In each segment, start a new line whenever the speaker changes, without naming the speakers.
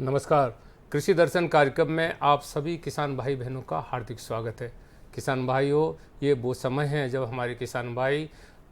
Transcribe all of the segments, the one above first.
नमस्कार। कृषि दर्शन कार्यक्रम में आप सभी किसान भाई बहनों का हार्दिक स्वागत है। किसान भाइयों, ये वो समय है जब हमारे किसान भाई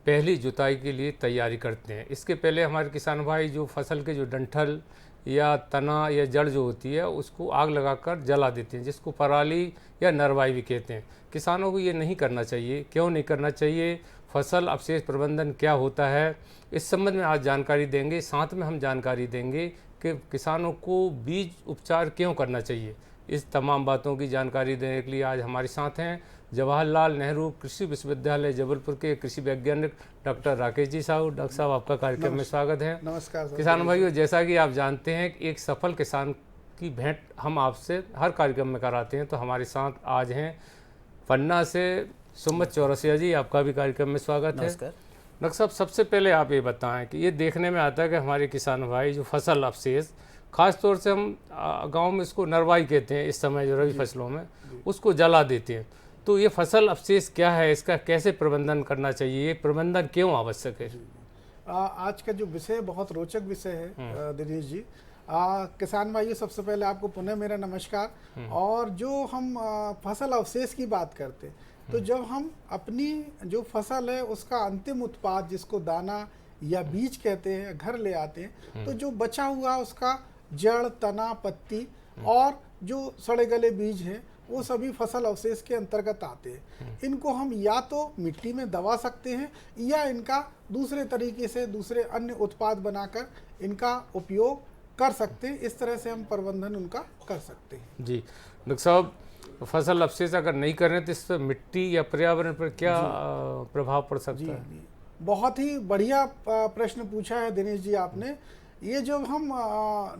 पहली जुताई के लिए तैयारी करते हैं। इसके पहले हमारे किसान भाई जो फसल के जो डंठल या तना या जड़ जो होती है उसको आग लगाकर जला देते हैं, जिसको पराली या नरवाई भी कहते हैं। किसानों को ये नहीं करना चाहिए। क्यों नहीं करना चाहिए? फसल अवशेष प्रबंधन क्या होता है, इस संबंध में आज जानकारी देंगे। साथ में हम जानकारी देंगे कि किसानों को बीज उपचार क्यों करना चाहिए। इस तमाम बातों की जानकारी देने के लिए आज हमारे साथ हैं जवाहरलाल नेहरू कृषि विश्वविद्यालय जबलपुर के कृषि वैज्ञानिक डॉक्टर राकेश जी साहू। डॉक्टर साहब, आपका कार्यक्रम में स्वागत है।
नमस्कार सर।
किसान भाइयों, जैसा कि आप जानते हैं कि एक सफल किसान की भेंट हम आपसे हर कार्यक्रम में कराते हैं, तो हमारे साथ आज हैं पन्ना से सुमित चौरसिया जी। आपका भी कार्यक्रम में स्वागत है। डॉक्टर साहब, सबसे पहले आप ये बताएं कि ये देखने में आता है कि हमारे किसान भाई जो फसल अवशेष, खास तौर से हम गांव में इसको नरवाई कहते हैं, इस समय जो रबी फसलों में उसको जला देते हैं। तो ये फसल अवशेष क्या है, इसका कैसे प्रबंधन करना चाहिए, ये प्रबंधन क्यों आवश्यक है?
आज का जो विषय बहुत रोचक विषय है दिनेश जी। किसान भाइयों, सबसे पहले आपको पुनः मेरा नमस्कार। और जो हम फसल अवशेष की बात करते हैं, तो जब हम अपनी जो फसल है उसका अंतिम उत्पाद, जिसको दाना या बीज कहते हैं, घर ले आते हैं, तो जो बचा हुआ उसका जड़, तना, पत्ती और जो सड़े गले बीज हैं, वो सभी फसल अवशेष के अंतर्गत आते हैं। इनको हम या तो मिट्टी में दबा सकते हैं या इनका दूसरे तरीके से दूसरे अन्य उत्पाद बनाकर इनका उपयोग कर सकते हैं। इस तरह से हम प्रबंधन उनका कर सकते हैं।
जी डॉक्टर साहब, फसल अवशेष अगर नहीं करें तो इससे मिट्टी या पर्यावरण पर क्या प्रभाव पड़ सकता है?
जी, बहुत ही बढ़िया प्रश्न पूछा है दिनेश जी आपने। ये जब हम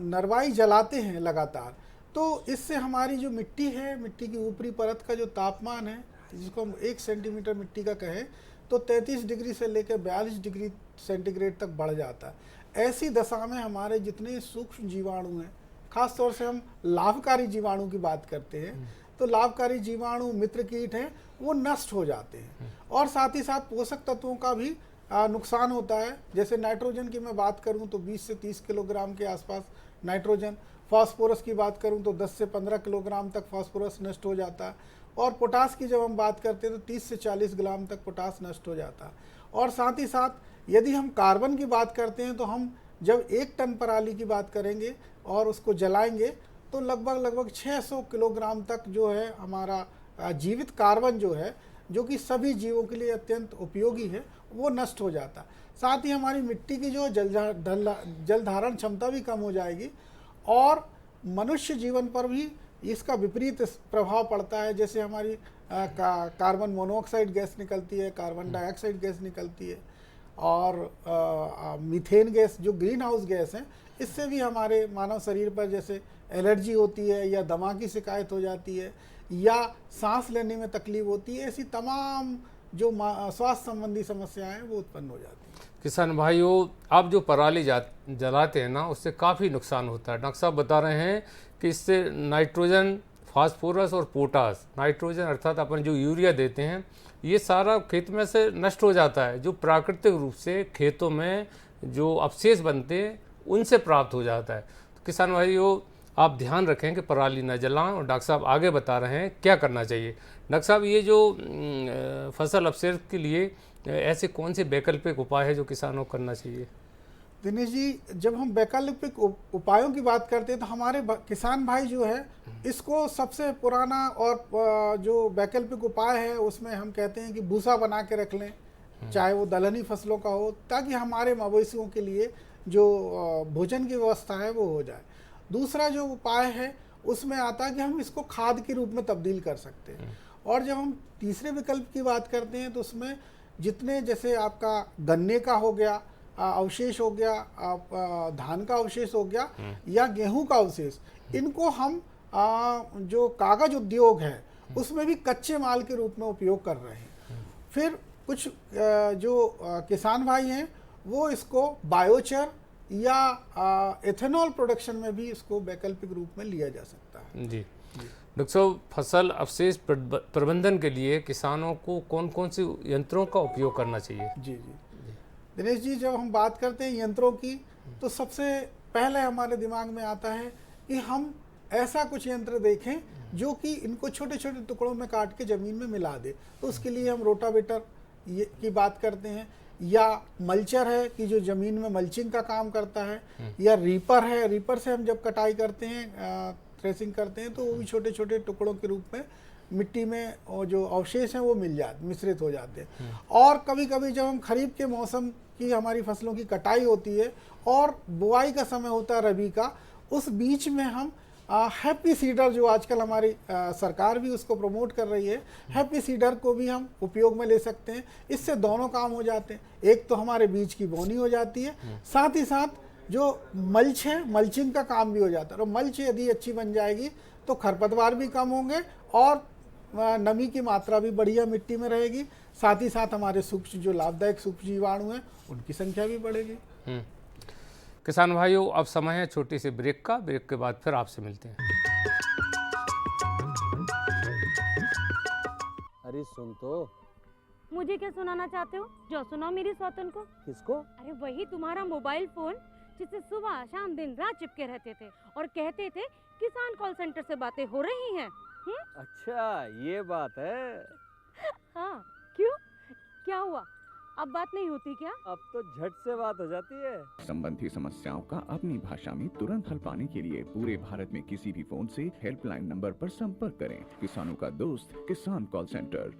नरवाई जलाते हैं लगातार, तो इससे हमारी जो मिट्टी है, मिट्टी की ऊपरी परत का जो तापमान है, जिसको हम 1 सेंटीमीटर मिट्टी का कहें, तो 33 डिग्री से लेकर 42 डिग्री सेंटीग्रेड तक बढ़ जाता है। ऐसी दशा में हमारे जितने सूक्ष्म जीवाणु हैं, खास तौर से हम लाभकारी जीवाणु की बात करते हैं, तो लाभकारी जीवाणु, मित्र कीट हैं, वो नष्ट हो जाते हैं। और साथ ही साथ पोषक तत्वों का भी नुकसान होता है। जैसे नाइट्रोजन की मैं बात करूं तो 20 से 30 किलोग्राम के आसपास नाइट्रोजन, फास्फोरस की बात करूं तो 10 से 15 किलोग्राम तक फास्फोरस नष्ट हो जाता है। और पोटास की जब हम बात करते हैं तो 30 से 40 ग्राम तक पोटास नष्ट हो जाता है। और साथ ही साथ यदि हम कार्बन की बात करते हैं, तो हम जब 1 टन पराली की बात करेंगे और उसको जलाएंगे, तो लगभग 600 किलोग्राम तक जो है हमारा जीवित कार्बन जो है, जो कि सभी जीवों के लिए अत्यंत उपयोगी है, वो नष्ट हो जाता। साथ ही हमारी मिट्टी की जो जल धारण क्षमता भी कम हो जाएगी और मनुष्य जीवन पर भी इसका विपरीत प्रभाव पड़ता है। जैसे हमारी कार्बन मोनोऑक्साइड गैस निकलती है, कार्बन डाइऑक्साइड गैस निकलती है और मीथेन गैस जो ग्रीन हाउस गैस है, इससे भी हमारे मानव शरीर पर जैसे एलर्जी होती है या दमा की शिकायत हो जाती है या सांस लेने में तकलीफ होती है। ऐसी तमाम जो स्वास्थ्य संबंधी समस्याएं हैं वो उत्पन्न हो जाती हैं।
किसान भाइयों, आप जो पराली जलाते हैं ना, उससे काफ़ी नुकसान होता है। डॉक्टर साहब बता रहे हैं कि इससे नाइट्रोजन, फास्फोरस और पोटास, नाइट्रोजन अर्थात अपन जो यूरिया देते हैं, ये सारा खेत में से नष्ट हो जाता है, जो प्राकृतिक रूप से खेतों में जो अवशेष बनते हैं उनसे प्राप्त हो जाता है। तो किसान भाइयों, आप ध्यान रखें कि पराली न जलाएं। और डॉक्टर साहब आगे बता रहे हैं क्या करना चाहिए। डॉक्टर साहब, ये जो फसल अवशेष के लिए ऐसे कौन से वैकल्पिक उपाय है जो किसानों को करना चाहिए?
दिनेश जी, जब हम वैकल्पिक उपायों की बात करते हैं, तो हमारे किसान भाई जो है, इसको सबसे पुराना और जो वैकल्पिक उपाय है उसमें हम कहते हैं कि भूसा बना के रख लें, चाहे वो दलहनी फसलों का हो, ताकि हमारे मवेशियों के लिए जो भोजन की व्यवस्था है वो हो जाए। दूसरा जो उपाय है उसमें आता है कि हम इसको खाद के रूप में तब्दील कर सकते हैं। और जब हम तीसरे विकल्प की बात करते हैं, तो उसमें जितने, जैसे आपका गन्ने का हो गया अवशेष हो गया, धान का अवशेष हो गया या गेहूं का अवशेष, इनको हम जो कागज उद्योग है उसमें भी कच्चे माल के रूप में उपयोग कर रहे हैं। फिर कुछ जो किसान भाई हैं वो इसको बायोचर या एथेनॉल प्रोडक्शन में भी इसको वैकल्पिक रूप में लिया जा सकता है।
जी डॉक्टर साहब, फसल अवशेष प्रबंधन के लिए किसानों को कौन कौन से यंत्रों का उपयोग करना चाहिए?
जी दिनेश जी, जब हम बात करते हैं यंत्रों की, तो सबसे पहले हमारे दिमाग में आता है कि हम ऐसा कुछ यंत्र देखें जो कि इनको छोटे छोटे टुकड़ों में काट के ज़मीन में मिला दे। तो उसके लिए हम रोटावेटर की बात करते हैं, या मल्चर है कि जो ज़मीन में मल्चिंग का काम करता है, या रीपर है, रीपर से हम जब कटाई करते हैं, थ्रेसिंग करते हैं, तो वो भी छोटे छोटे टुकड़ों के रूप में मिट्टी में और जो अवशेष हैं वो मिश्रित हो जाते हैं। और कभी कभी जब हम खरीफ के मौसम की हमारी फसलों की कटाई होती है और बुआई का समय होता है रबी का, उस बीच में हम हैप्पी सीडर, जो आजकल हमारी सरकार भी उसको प्रमोट कर रही है, हैप्पी सीडर को भी हम उपयोग में ले सकते हैं। इससे दोनों काम हो जाते हैं, एक तो हमारे बीज की बोनी हो जाती है, साथ ही साथ जो मल्च है, मल्चिंग का काम भी हो जाता है। और मल्च यदि अच्छी बन जाएगी तो खरपतवार भी कम होंगे और नमी की मात्रा भी बढ़िया मिट्टी में रहेगी। साथ ही साथ हमारे सूक्ष्म जो लाभदायक सूक्ष्म जीवाणु हैं उनकी संख्या भी बढ़ेगी।
किसान भाइयों, अब समय है छोटी सी ब्रेक का। ब्रेक के बाद फिर आपसे मिलते हैं।
अरे सुन तो।
मुझे क्या सुनाना चाहते हो? जो सुनाओ मेरी सौतन को।
किसको?
अरे वही तुम्हारा मोबाइल फोन जिससे सुबह शाम दिन रात चिपके रहते थे और कहते थे किसान कॉल सेंटर से बातें हो रही हैं।
अच्छा ये बात है।
हाँ, क्यों, क्या हुआ? अब बात नहीं होती क्या?
अब तो झट से बात हो जाती है।
संबंधी समस्याओं का अपनी भाषा में तुरंत हल पाने के लिए पूरे भारत में किसी भी फोन से हेल्पलाइन नंबर पर संपर्क करें। किसानों का दोस्त किसान कॉल सेंटर।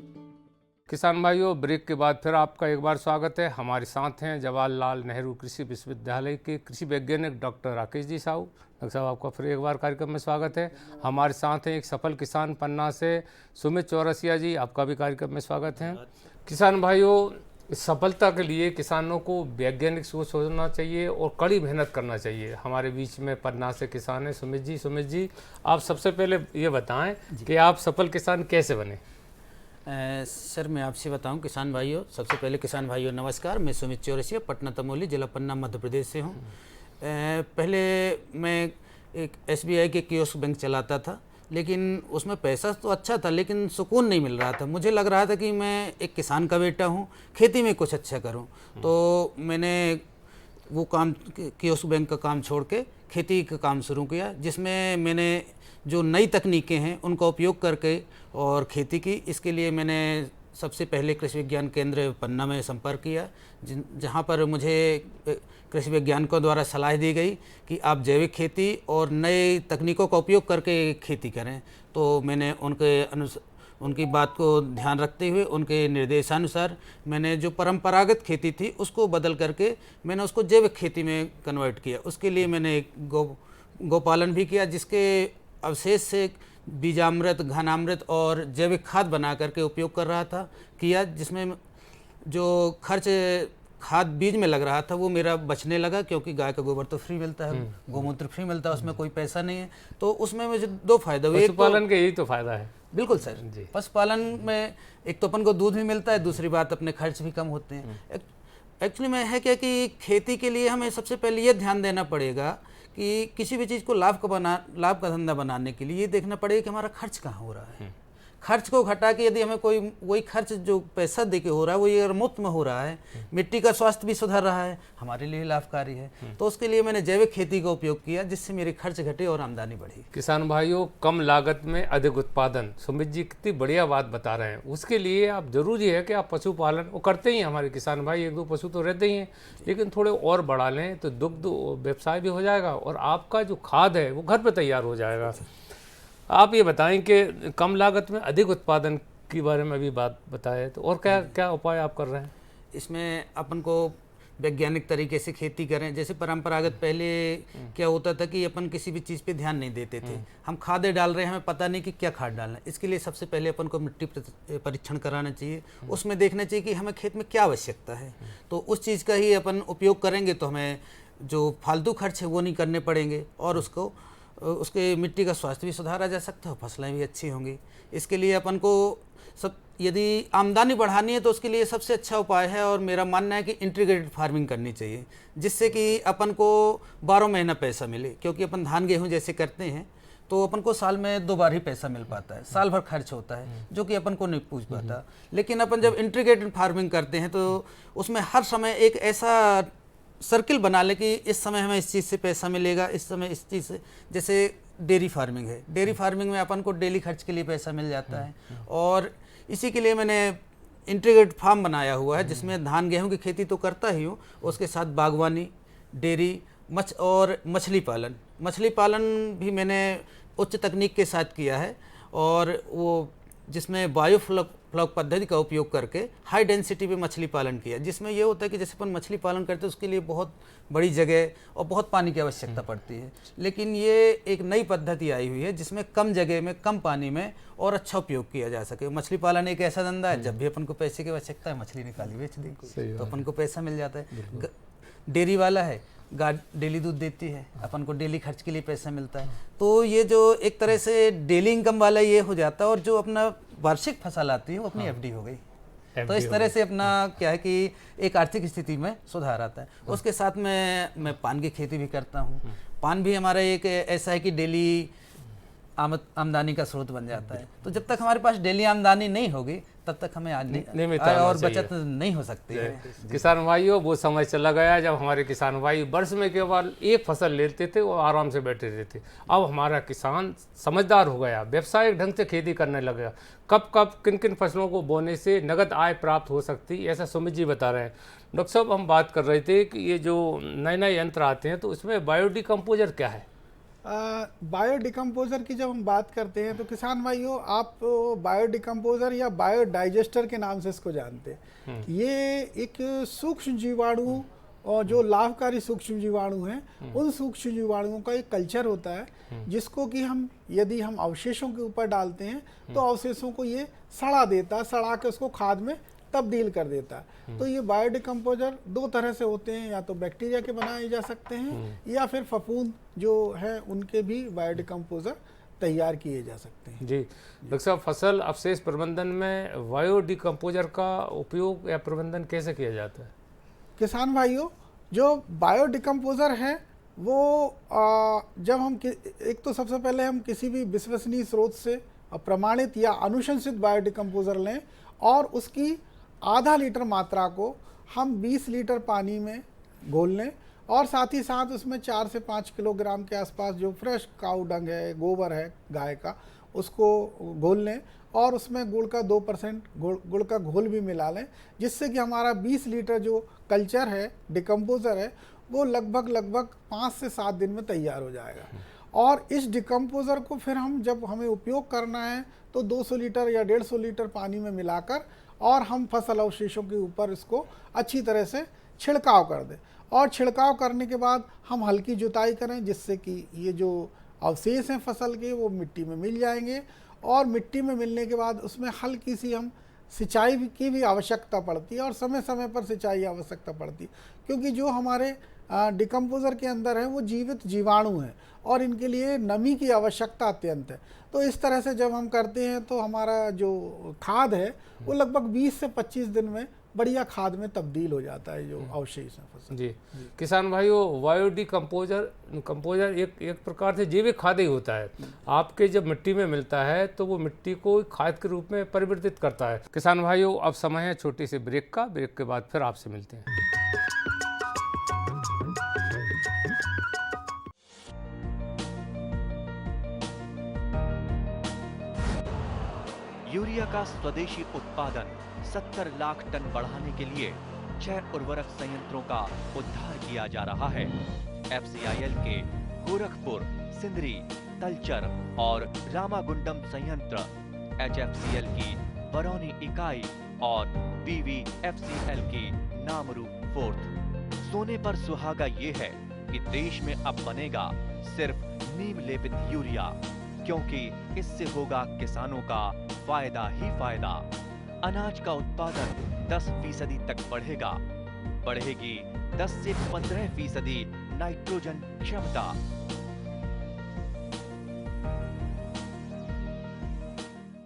किसान भाइयों, ब्रेक के बाद फिर आपका एक बार स्वागत है। हमारे साथ हैं जवाहरलाल नेहरू कृषि विश्वविद्यालय के कृषि वैज्ञानिक डॉक्टर राकेश जी साहू। डॉक्टर साहब, आपका फिर एक बार कार्यक्रम में स्वागत है। हमारे साथ हैं एक सफल किसान पन्ना से सुमित चौरसिया जी, आपका भी कार्यक्रम में स्वागत है। किसान भाइयों, सफलता के लिए किसानों को वैज्ञानिक सोच होना चाहिए और कड़ी मेहनत करना चाहिए। हमारे बीच में पन्ना से किसान है सुमित जी, आप सबसे पहले ये बताएं कि आप सफल किसान कैसे बने?
सर, मैं आपसे बताऊं किसान भाइयों, सबसे पहले किसान भाइयों नमस्कार। मैं सुमित चौरसिया, पटना तमोली, जिला पन्ना, मध्य प्रदेश से हूं। पहले मैं एक SBI के कियोस्क बैंक चलाता था, लेकिन उसमें पैसा तो अच्छा था लेकिन सुकून नहीं मिल रहा था। मुझे लग रहा था कि मैं एक किसान का बेटा हूं, खेती में कुछ अच्छा करूं। तो मैंने वो काम, कियोस्क बैंक का काम छोड़ के खेती का काम शुरू किया, जिसमें मैंने जो नई तकनीकें हैं उनका उपयोग करके और खेती की। इसके लिए मैंने सबसे पहले कृषि विज्ञान केंद्र पन्ना में संपर्क किया, जहाँ पर मुझे कृषि वैज्ञानिकों द्वारा सलाह दी गई कि आप जैविक खेती और नए तकनीकों का उपयोग करके खेती करें। तो मैंने उनकी बात को ध्यान रखते हुए उनके निर्देशानुसार मैंने जो परंपरागत खेती थी उसको बदल करके मैंने उसको जैविक खेती में कन्वर्ट किया। उसके लिए मैंने एक गौपालन भी किया, जिसके अवशेष से बीजामृत, घनामृत और जैविक खाद बना करके उपयोग कर रहा था किया, जिसमें जो खर्च खाद बीज में लग रहा था वो मेरा बचने लगा, क्योंकि गाय का गोबर तो फ्री मिलता है, गोमूत्र फ्री मिलता है, उसमें कोई पैसा नहीं है। तो उसमें मुझे दो फायदे हुए।
पशुपालन के यही तो फायदा है।
बिल्कुल सर, पशुपालन में एक तो अपन को दूध भी मिलता है, दूसरी बात अपने खर्च भी कम होते हैं। एक्चुअली में है क्या कि खेती के लिए हमें सबसे पहले ये ध्यान देना पड़ेगा कि किसी भी चीज़ को लाभ का धंधा बनाने के लिए ये देखना पड़ेगा कि हमारा खर्च कहाँ हो रहा है। खर्च को घटा के यदि हमें कोई वही खर्च जो पैसा दे के हो रहा है वो ये अगर मुफ्त में हो रहा है, मिट्टी का स्वास्थ्य भी सुधर रहा है, हमारे लिए लाभकारी है। तो उसके लिए मैंने जैविक खेती का उपयोग किया, जिससे मेरी खर्च घटे और आमदनी बढ़ी।
किसान भाइयों, कम लागत में अधिक उत्पादन, सुमित जी कितनी बढ़िया बात बता रहे हैं। उसके लिए आप जरूरी है कि आप पशुपालन वो करते ही हैं, हमारे किसान भाई एक दो पशु तो रहते ही हैं, लेकिन थोड़े और बढ़ा लें तो दुग्ध व्यवसाय भी हो जाएगा और आपका जो खाद है वो घर पर तैयार हो जाएगा। आप ये बताएं कि कम लागत में अधिक उत्पादन के बारे में अभी बात बताए, तो और क्या क्या उपाय आप कर रहे हैं?
इसमें अपन को वैज्ञानिक तरीके से खेती करें। जैसे परंपरागत पहले क्या होता था कि अपन किसी भी चीज़ पे ध्यान नहीं देते थे, हम खादें डाल रहे हैं, हमें पता नहीं कि क्या खाद डालना है। इसके लिए सबसे पहले अपन को मिट्टी परीक्षण कराना चाहिए, उसमें देखना चाहिए कि हमें खेत में क्या आवश्यकता है। तो उस चीज़ का ही अपन उपयोग करेंगे तो हमें जो फालतू खर्च है वो नहीं करने पड़ेंगे और उसके मिट्टी का स्वास्थ्य भी सुधारा जा सकता है, फसलें भी अच्छी होंगी। इसके लिए अपन को यदि आमदनी बढ़ानी है तो उसके लिए सबसे अच्छा उपाय है, और मेरा मानना है कि इंटीग्रेटेड फार्मिंग करनी चाहिए, जिससे कि अपन को 12 महीना पैसा मिले। क्योंकि अपन धान गेहूं जैसे करते हैं तो अपन को साल में 2 बार ही पैसा मिल पाता है, साल भर खर्च होता है जो कि अपन को नहीं पूछ पाता। लेकिन अपन जब इंटीग्रेटेड फार्मिंग करते हैं तो उसमें हर समय एक ऐसा सर्किल बना ले कि इस समय हमें इस चीज़ से पैसा मिलेगा, इस समय इस चीज़ से। जैसे डेयरी फार्मिंग है, डेयरी फार्मिंग में अपन को डेली खर्च के लिए पैसा मिल जाता है, और इसी के लिए मैंने इंटीग्रेटेड फार्म बनाया हुआ है, जिसमें धान गेहूं की खेती तो करता ही हूँ, उसके साथ बागवानी, डेयरी, और मछली पालन भी मैंने उच्च तकनीक के साथ किया है, और वो जिसमें बायोफ्लॉक पद्धति का उपयोग करके हाई डेंसिटी पे मछली पालन किया, जिसमें ये होता है कि जैसे अपन मछली पालन करते हैं उसके लिए बहुत बड़ी जगह और बहुत पानी की आवश्यकता पड़ती है, लेकिन ये एक नई पद्धति आई हुई है जिसमें कम जगह में कम पानी में और अच्छा उपयोग किया जा सके। मछली पालन एक ऐसा धंधा है, जब भी अपन को पैसे की आवश्यकता है मछली निकाली बेच दी तो अपन को पैसा मिल जाता है। डेयरी वाला है, गाय डेली दूध देती है, अपन को डेली खर्च के लिए पैसा मिलता है, तो ये जो एक तरह से डेली इनकम वाला ये हो जाता है, और जो अपना वार्षिक फसल आती है वो अपनी एफडी हो गई। तो इस तरह से अपना क्या है कि एक आर्थिक स्थिति में सुधार आता है। उसके साथ में मैं पान की खेती भी करता हूँ। पान भी हमारा एक ऐसा है कि डेली आमदनी का स्रोत बन जाता है। तो जब तक हमारे पास डेली आमदनी नहीं होगी तब तक हमें आय और बचत नहीं हो सकती है।
किसान भाइयों, वो समय चला गया जब हमारे किसान भाई वर्ष में केवल एक फसल लेते थे और आराम से बैठे रहते थे। अब हमारा किसान समझदार हो गया, व्यावसायिक ढंग से खेती करने लगा। कब कब किन किन फसलों को बोने से नगद आय प्राप्त हो सकती, ऐसा सुमित जी बता रहे हैं। डॉक्टर साहब, हम बात कर रहे थे कि ये जो नए नए यंत्र आते हैं तो उसमें बायोडिकम्पोजर क्या है?
बायोडिकम्पोजर की जब हम बात करते हैं तो किसान भाइयों, आप बायोडिकम्पोजर या बायोडाइजेस्टर के नाम से इसको जानते हैं। ये एक सूक्ष्म जीवाणु और जो लाभकारी सूक्ष्म जीवाणु हैं, उन सूक्ष्म जीवाणुओं का एक कल्चर होता है, जिसको कि यदि हम अवशेषों के ऊपर डालते हैं तो अवशेषों को ये सड़ा के उसको खाद में तब्दील कर देता है। तो ये बायोडिकम्पोजर दो तरह से होते हैं, या तो बैक्टीरिया के बनाए जा सकते हैं या फिर फफूंद जो है उनके भी बायोडिकम्पोजर तैयार किए जा सकते हैं।
जी डॉक्टर साहब, फसल अवशेष प्रबंधन में बायोडिकम्पोजर का उपयोग या प्रबंधन कैसे किया जाता है?
किसान भाइयों, जो बायोडिकम्पोजर है वो जब हम एक तो सबसे पहले हम किसी भी विश्वसनीय स्रोत से प्रमाणित या अनुशंसित बायोडिकम्पोजर लें, और उसकी आधा लीटर मात्रा को हम 20 लीटर पानी में घोल लें, और साथ ही साथ उसमें 4 से 5 किलोग्राम के आसपास जो फ्रेश काऊ डंग है, गोबर है गाय का, उसको घोल लें, और उसमें गुड़ का 2% गुड़ का घोल भी मिला लें, जिससे कि हमारा 20 लीटर जो कल्चर है, डिकम्पोजर है, वो लगभग 5 से 7 दिन में तैयार हो जाएगा। और इस डिकम्पोजर को फिर हम जब हमें उपयोग करना है तो 200 लीटर या 150 लीटर पानी में मिलाकर, और हम फसल अवशेषों के ऊपर इसको अच्छी तरह से छिड़काव कर दें, और छिड़काव करने के बाद हम हल्की जुताई करें, जिससे कि ये जो अवशेष हैं फसल के वो मिट्टी में मिल जाएंगे। और मिट्टी में मिलने के बाद उसमें हल्की सी हम सिंचाई की भी आवश्यकता पड़ती है, और समय समय पर सिंचाई आवश्यकता पड़ती है, क्योंकि जो हमारे डिकम्पोजर के अंदर है वो जीवित जीवाणु हैं, और इनके लिए नमी की आवश्यकता अत्यंत है। तो इस तरह से जब हम करते हैं तो हमारा जो खाद है वो लगभग 20 से 25 दिन में बढ़िया खाद में तब्दील हो जाता है, जो अवशेष है फसल।
जी किसान भाइयों, बायोडिकम्पोजर एक प्रकार से जैविक खाद ही होता है। आपके जब मिट्टी में मिलता है तो वो मिट्टी को खाद के रूप में परिवर्तित करता है। किसान भाइयों, अब समय है छोटी सी ब्रेक का। ब्रेक के बाद फिर आपसे मिलते हैं।
यूरिया का स्वदेशी उत्पादन 70 लाख टन बढ़ाने के लिए 6 उर्वरक संयंत्रों का उद्धार किया जा रहा है। FCIL के गोरखपुर, सिंदरी, तलचर और रामागुंडम संयंत्र, HFCL की बरौनी इकाई और BVFCL की नामरू फोर्थ। सोने पर सुहागा ये है कि देश में अब बनेगा सिर्फ नीम लेपित यूरिया, क्योंकि इससे होगा किसानों का फायदा ही फायदा। अनाज का उत्पादन 10% तक बढ़ेगा। बढ़ेगी 10 से 15% नाइट्रोजन क्षमता।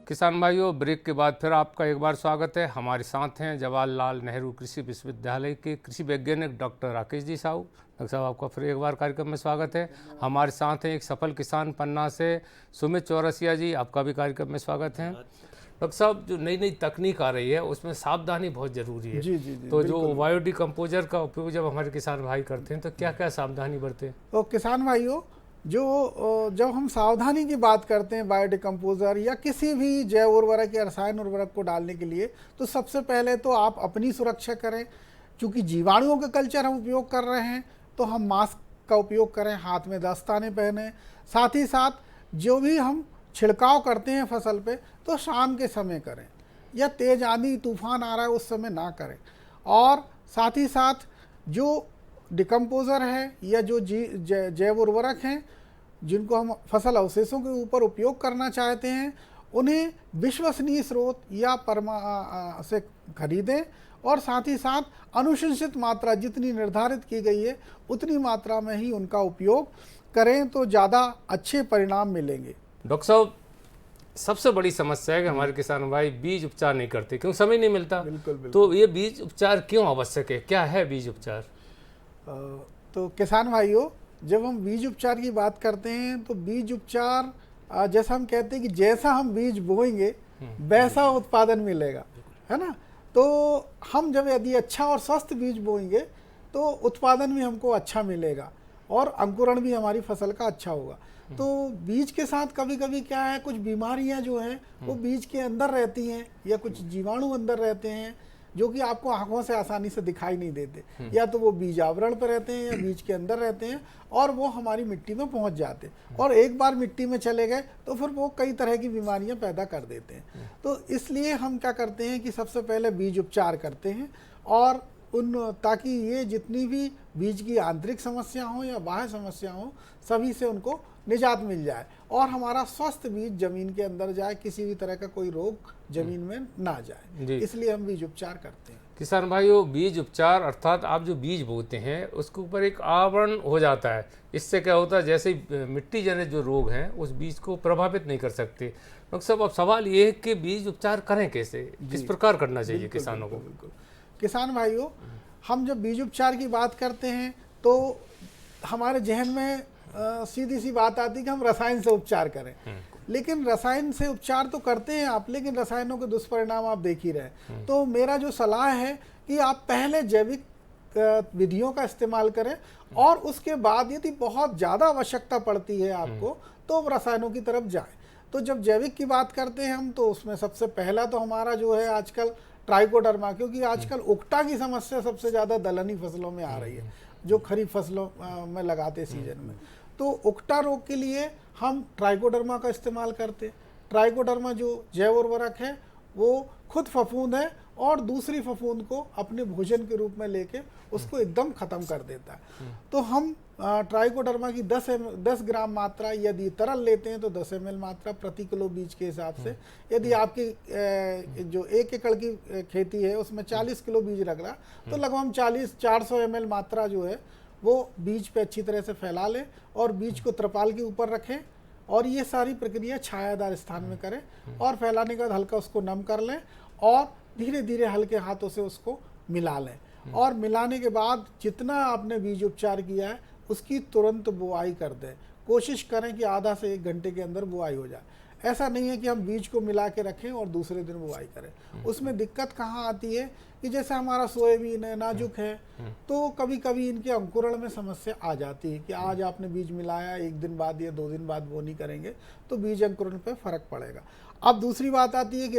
किसान भाइयों, ब्रेक के बाद फिर आपका एक बार स्वागत है। हमारे साथ हैं जवाहरलाल नेहरू कृषि विश्वविद्यालय के कृषि वैज्ञानिक डॉक्टर राकेश जी साहू। डॉक्टर साहब, आपका फिर एक बार कार्यक्रम में स्वागत है। हमारे साथ हैं एक सफल किसान पन्ना से सुमित चौरसिया जी, आपका भी कार्यक्रम में स्वागत है। डॉक्टर साहब, जो नई नई तकनीक आ रही है उसमें सावधानी बहुत ज़रूरी है।
जी जी जी,
तो जो
बिल्कुल।
बायो डिकम्पोजर का उपयोग जब हमारे किसान भाई करते हैं तो क्या क्या सावधानी बरतें?
तो किसान भाइयों, जब हम सावधानी की बात करते हैं बायोडिकम्पोजर या किसी भी जैव उर्वरक या रसायन उर्वरक को डालने के लिए, तो सबसे पहले तो आप अपनी सुरक्षा करें। क्योंकि जीवाणुओं का कल्चर हम उपयोग कर रहे हैं तो हम मास्क का उपयोग करें, हाथ में दस्ताने पहने। साथ ही साथ जो भी हम छिड़काव करते हैं फसल पे तो शाम के समय करें, या तेज आंधी तूफान आ रहा है उस समय ना करें। और साथ ही साथ जो डिकम्पोज़र है या जो जैव उर्वरक हैं जिनको हम फसल अवशेषों के ऊपर उपयोग करना चाहते हैं, उन्हें विश्वसनीय स्रोत या से खरीदें। और साथ ही साथ अनुशंसित मात्रा जितनी निर्धारित की गई है उतनी मात्रा में ही उनका उपयोग करें तो ज़्यादा अच्छे परिणाम मिलेंगे।
डॉक्टर साहब, सबसे बड़ी समस्या है कि हमारे किसान भाई बीज उपचार नहीं करते, क्यों? समय नहीं मिलता।
बिल्कुल बिल्कुल।
तो ये बीज उपचार क्यों आवश्यक है? क्या है बीज उपचार?
तो किसान भाइयों, जब हम बीज उपचार की बात करते हैं तो बीज उपचार जैसा हम कहते हैं कि जैसा हम बीज बोएंगे वैसा उत्पादन मिलेगा, है ना। तो हम जब यदि अच्छा और स्वस्थ बीज बोएंगे तो उत्पादन भी हमको अच्छा मिलेगा और अंकुरण भी हमारी फसल का अच्छा होगा। तो बीज के साथ कभी कभी क्या है, कुछ बीमारियां जो हैं वो बीज के अंदर रहती हैं या कुछ जीवाणु अंदर रहते हैं जो कि आपको आंखों से आसानी से दिखाई नहीं देते। या तो वो बीज आवरण पर रहते हैं या बीज के अंदर रहते हैं और वो हमारी मिट्टी में पहुंच जाते हैं और एक बार मिट्टी में चले गए तो फिर वो कई तरह की बीमारियां पैदा कर देते हैं। तो इसलिए हम क्या करते हैं कि सबसे पहले बीज उपचार करते हैं और ताकि ये जितनी भी बीज की आंतरिक समस्या हो या बाह्य समस्या हो सभी से उनको निजात मिल जाए और हमारा स्वस्थ बीज जमीन के अंदर जाए, किसी भी तरह का कोई रोग जमीन में ना जाए। इसलिए हम बीज उपचार करते हैं।
किसान भाइयों, बीज उपचार अर्थात आप जो बीज बोते हैं उसके ऊपर एक आवरण हो जाता है। इससे क्या होता है, जैसे ही मिट्टी जनित जो रोग हैं उस बीज को प्रभावित नहीं कर सकते। डॉक्टर साहब, अब सवाल ये है कि बीज उपचार करें कैसे, किस प्रकार करना चाहिए किसानों को?
बिल्कुल। किसान भाइयों, हम जब बीज उपचार की बात करते हैं तो हमारे जहन में सीधी सी बात आती है कि हम रसायन से उपचार करें। लेकिन रसायन से उपचार तो करते हैं आप, लेकिन रसायनों के दुष्परिणाम आप देख ही रहे। तो मेरा जो सलाह है कि आप पहले जैविक विधियों का इस्तेमाल करें और उसके बाद यदि बहुत ज़्यादा आवश्यकता पड़ती है आपको तो रसायनों की तरफ जाएं। तो जब जैविक की बात करते हैं हम तो उसमें सबसे पहला तो हमारा जो है आजकल ट्राइकोडर्मा, क्योंकि आजकल उकटा की समस्या सबसे ज़्यादा दलहनी फसलों में आ रही है जो खरीफ फसलों में लगाते सीजन में। तो उकटा रोग के लिए हम ट्राइकोडर्मा का इस्तेमाल करते हैं। ट्राइकोडर्मा जो जैव उर्वरक है वो खुद फफूंद है और दूसरी फफूंद को अपने भोजन के रूप में लेके उसको एकदम ख़त्म कर देता है। तो हम ट्राइकोडर्मा की 10 ग्राम मात्रा यदि तरल लेते हैं तो 10 ml मात्रा प्रति किलो बीज के हिसाब से। यदि आपकी जो 1 एकड़ की खेती है उसमें 40 किलो बीज लग रहा तो लगभग 400 ml मात्रा जो है वो बीज पे अच्छी तरह से फैला लें और बीज को त्रिपाल के ऊपर रखें और ये सारी प्रक्रिया छायादार स्थान में करें और फैलाने के बाद हल्का उसको नम कर लें और धीरे धीरे हल्के हाथों से उसको मिला लें। और मिलाने के बाद जितना आपने बीज उपचार किया है उसकी तुरंत बुआई कर दें। कोशिश करें कि आधा से 1 घंटे के अंदर बुआई हो जाए। ऐसा नहीं है कि हम बीज को मिला के रखें और दूसरे दिन बुआई करें। उसमें दिक्कत कहाँ आती है कि जैसे हमारा सोयाबीन है, नाजुक है, तो कभी कभी इनके अंकुरण में समस्या आ जाती है कि आज आपने बीज मिलाया 1 दिन बाद या 2 दिन बाद बोनी करेंगे तो बीज अंकुरण पे फर्क पड़ेगा। अब दूसरी बात आती है कि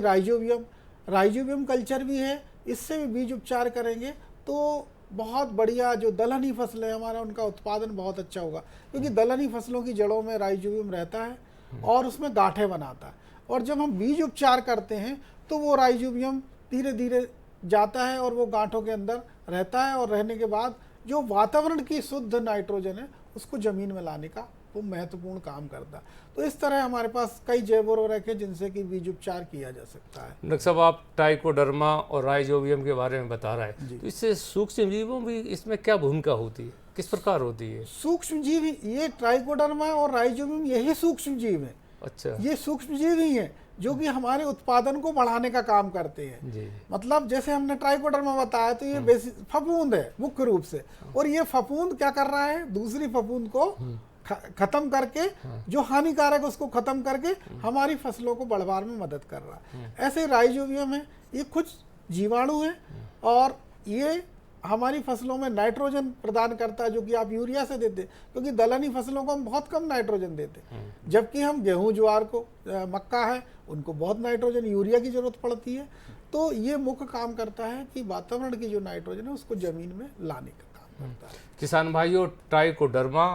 राइजोबियम कल्चर भी है, इससे भी बीज उपचार करेंगे तो बहुत बढ़िया जो दलहनी फसलें हमारा उनका उत्पादन बहुत अच्छा होगा, क्योंकि दलहनी फसलों की जड़ों में राइजोबियम रहता है और उसमें गांठें बनाता है। और जब हम बीज उपचार करते हैं तो वो राइजोबियम धीरे धीरे जाता है और वो गांठों के अंदर रहता है और रहने के बाद जो वातावरण की शुद्ध नाइट्रोजन है उसको ज़मीन में लाने का वो महत्वपूर्ण काम करता है। तो इस तरह हमारे पास कई जैव उर्वरक है जिनसे कि बीज उपचार किया जा सकता है।
डॉक्टर साहब, आप ट्राइकोडर्मा और राइजोबियम के बारे में बता रहे हैं, तो इससे सूक्ष्म जीवों भी इसमें क्या भूमिका होती है, किस प्रकार होती है?
सूक्ष्म जीव, ये ट्राइकोडर्मा और राइजोबियम यही सूक्ष्म जीव है।
अच्छा,
ये सूक्ष्म जीव ही है जो कि हमारे उत्पादन को बढ़ाने का काम करते हैं।
जी।
मतलब जैसे हमने ट्राइकोडर्मा बताया तो ये फफूंद है मुख्य रूप से, और ये फफूंद क्या कर रहा है, दूसरी फफूंद को खत्म करके जो हानिकारक है उसको खत्म करके हमारी फसलों को बढ़वार में मदद कर रहा है। ऐसे राइजोबियम है, ये कुछ जीवाणु है और ये हमारी फसलों में नाइट्रोजन प्रदान करता है, जो कि आप यूरिया से देते, क्योंकि दलहनी फसलों को हम बहुत कम नाइट्रोजन देते, जबकि हम गेहूं ज्वार को मक्का है उनको बहुत नाइट्रोजन यूरिया की जरूरत पड़ती है। तो ये मुख्य काम करता है कि वातावरण की जो नाइट्रोजन है उसको जमीन में लाने का काम करता है।
किसान भाइयों, ट्राइकोडर्मा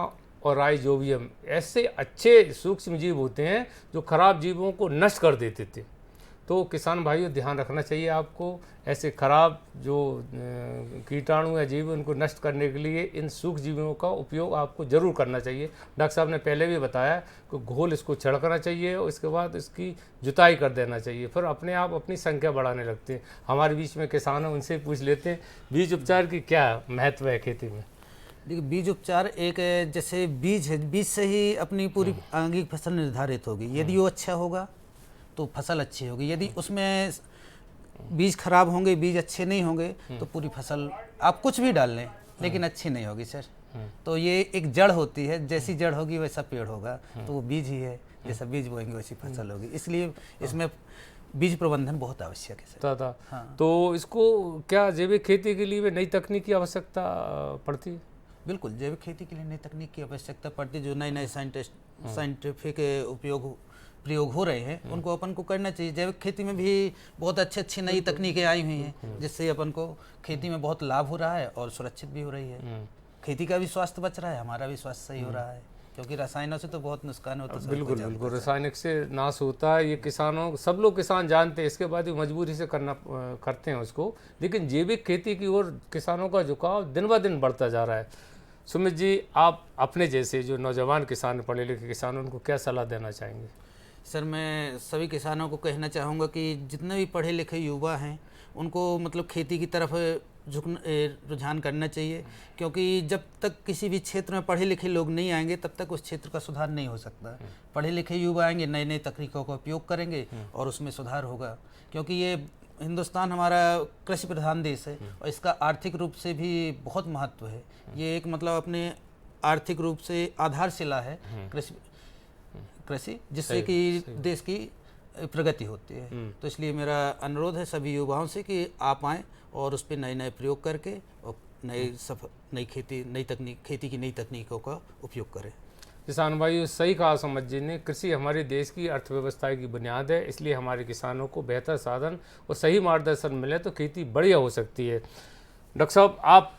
और राइजोबियम ऐसे अच्छे सूक्ष्म जीव होते हैं जो खराब जीवों को नष्ट कर देते थे। तो किसान भाइयों ध्यान रखना चाहिए आपको, ऐसे खराब जो कीटाणु या जीव उनको नष्ट करने के लिए इन सूक्ष्म जीवों का उपयोग आपको जरूर करना चाहिए। डॉक्टर साहब ने पहले भी बताया कि घोल इसको छिड़कना चाहिए और इसके बाद इसकी जुताई कर देना चाहिए, फिर अपने आप अपनी संख्या बढ़ाने लगते हैं। हमारे बीच में किसान हैं, उनसे पूछ लेते हैं बीज उपचार की क्या महत्व है खेती में।
देखिए, बीज उपचार एक जैसे बीज है, बीज से ही अपनी पूरी आगे की फसल निर्धारित होगी। यदि वो अच्छा होगा तो फसल अच्छी होगी, यदि उसमें बीज खराब होंगे, बीज अच्छे नहीं होंगे तो पूरी फसल आप कुछ भी डाल लें लेकिन अच्छी नहीं होगी सर। तो ये एक जड़ होती है, जैसी जड़ होगी वैसा पेड़ होगा, तो वो बीज ही है, जैसा बीज बोएंगे वैसी फसल होगी। इसलिए इसमें बीज प्रबंधन बहुत आवश्यक है सर।
दादा, तो इसको क्या जैविक खेती के लिए नई तकनीक की आवश्यकता पड़ती है?
बिल्कुल, जैविक खेती के लिए नई तकनीक की आवश्यकता पड़ती है। जो नए नए साइंटिफिक प्रयोग हो रहे हैं उनको अपन को करना चाहिए। जैविक खेती में भी बहुत अच्छी नई तकनीकें आई हुई हैं, जिससे अपन को खेती में बहुत लाभ हो रहा है और सुरक्षित भी हो रही है। खेती का भी स्वास्थ्य बच रहा है, हमारा भी स्वास्थ्य सही हो रहा है, क्योंकि रसायनों से तो बहुत नुकसान होता है।
बिल्कुल बिल्कुल, रासायनिक से नाश होता है, ये किसानों सब लोग किसान जानते हैं, इसके बाद भी मजबूरी से करते हैं उसको। लेकिन जैविक खेती की ओर किसानों का झुकाव दिन ब दिन बढ़ता जा रहा है। सुमित जी, आप अपने जैसे जो नौजवान किसान, पढ़े लिखे किसान, उनको क्या सलाह देना चाहेंगे?
सर, मैं सभी किसानों को कहना चाहूँगा कि जितने भी पढ़े लिखे युवा हैं उनको मतलब खेती की तरफ रुझान करना चाहिए, क्योंकि जब तक किसी भी क्षेत्र में पढ़े लिखे लोग नहीं आएंगे तब तक उस क्षेत्र का सुधार नहीं हो सकता। पढ़े लिखे युवा आएंगे, नई नई तकनीकों का उपयोग करेंगे और उसमें सुधार होगा, क्योंकि ये हिंदुस्तान हमारा कृषि प्रधान देश है और इसका आर्थिक रूप से भी बहुत महत्व है। ये एक मतलब अपने आर्थिक रूप से आधारशिला है कृषि, जिससे कि देश की प्रगति होती है। तो इसलिए मेरा अनुरोध है सभी युवाओं से कि आप आएँ और उस पर नए नए प्रयोग करके और नई खेती की नई तकनीकों का उपयोग करें।
किसान भाई, सही कहा समझ जी ने, कृषि हमारे देश की अर्थव्यवस्था की बुनियाद है, इसलिए हमारे किसानों को बेहतर साधन और सही मार्गदर्शन मिले तो खेती बढ़िया हो सकती है। डॉक्टर साहब, आप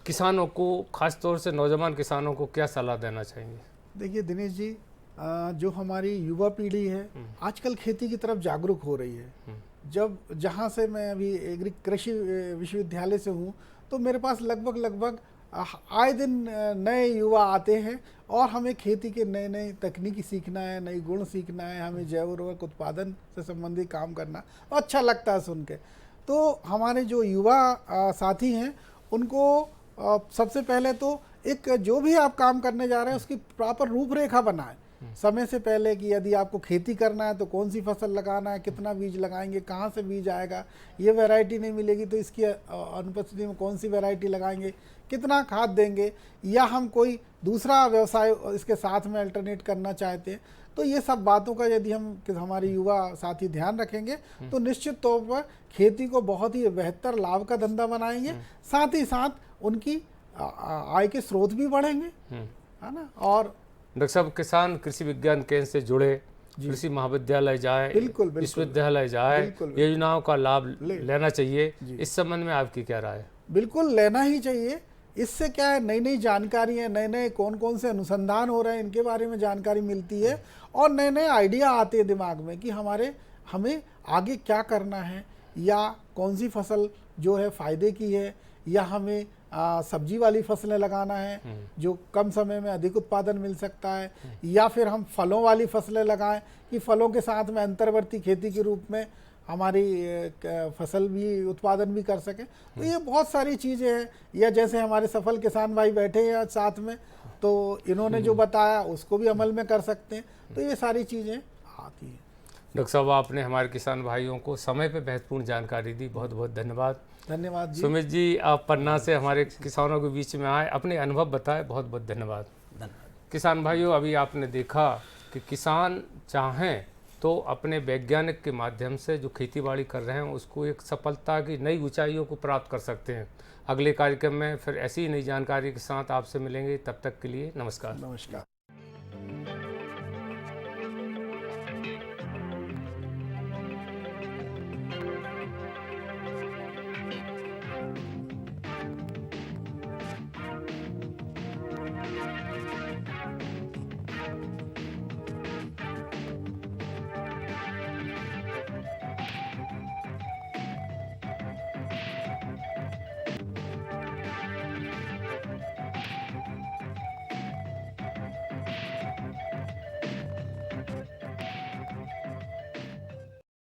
किसानों को, खास तौर से नौजवान किसानों को क्या सलाह देना चाहेंगे?
देखिए दिनेश जी, जो हमारी युवा पीढ़ी है आजकल खेती की तरफ जागरूक हो रही है। जहाँ से मैं अभी कृषि विश्वविद्यालय से हूँ, तो मेरे पास लगभग आए दिन नए युवा आते हैं और हमें खेती के नए नए तकनीकी सीखना है, नई गुण सीखना है, हमें जैव उर्वरक उत्पादन से संबंधित काम करना, तो अच्छा लगता है सुन के। तो हमारे जो युवा साथी हैं उनको सबसे पहले तो एक जो भी आप काम करने जा रहे हैं उसकी प्रॉपर रूपरेखा बनाएं समय से पहले, कि यदि आपको खेती करना है तो कौन सी फसल लगाना है, कितना बीज लगाएंगे, कहाँ से बीज आएगा, ये वैरायटी नहीं मिलेगी तो इसकी अनुपस्थिति में कौन सी वैरायटी लगाएंगे, कितना खाद देंगे, या हम कोई दूसरा व्यवसाय इसके साथ में अल्टरनेट करना चाहते हैं। तो ये सब बातों का यदि हमारे युवा साथी ध्यान रखेंगे तो निश्चित तौर पर खेती को बहुत ही बेहतर लाभ का धंधा बनाएंगे, साथ ही साथ उनकी आय के स्रोत भी बढ़ेंगे, है ना। और
डॉक्टर साहब, किसान कृषि विज्ञान केंद्र से जुड़े, कृषि महाविद्यालय जाए, विश्वविद्यालय जाए, योजनाओं का लाभ लेना चाहिए, इस संबंध में आपकी क्या राय है?
बिल्कुल लेना ही चाहिए। इससे क्या है, नई नई जानकारी है, नए नए कौन कौन से अनुसंधान हो रहे हैं इनके बारे में जानकारी मिलती है और नए नए आइडिया आते हैं दिमाग में कि हमें आगे क्या करना है, या कौन सी फसल जो है फायदे की है, या हमें सब्जी वाली फसलें लगाना है जो कम समय में अधिक उत्पादन मिल सकता है, या फिर हम फलों वाली फसलें लगाएं कि फलों के साथ में अंतर्वर्ती खेती के रूप में हमारी फसल भी उत्पादन भी कर सकें। तो ये बहुत सारी चीज़ें हैं, या जैसे हमारे सफल किसान भाई बैठे हैं आज साथ में, तो इन्होंने जो बताया उसको भी अमल में कर सकते हैं। तो ये सारी चीज़ें आती हैं।
डॉक्टर साहब, आपने हमारे किसान भाइयों को समय पे महत्वपूर्ण जानकारी दी, बहुत बहुत धन्यवाद।
धन्यवाद जी।
सुमित जी, आप पन्ना से हमारे किसानों के बीच में आए, अपने अनुभव बताए, बहुत बहुत धन्यवाद। किसान भाइयों, अभी आपने देखा कि किसान चाहें तो अपने वैज्ञानिक के माध्यम से जो खेतीबाड़ी कर रहे हैं उसको एक सफलता की नई ऊंचाइयों को प्राप्त कर सकते हैं। अगले कार्यक्रम में फिर ऐसी ही नई जानकारी के साथ आपसे मिलेंगे। तब तक के लिए नमस्कार।
नमस्कार।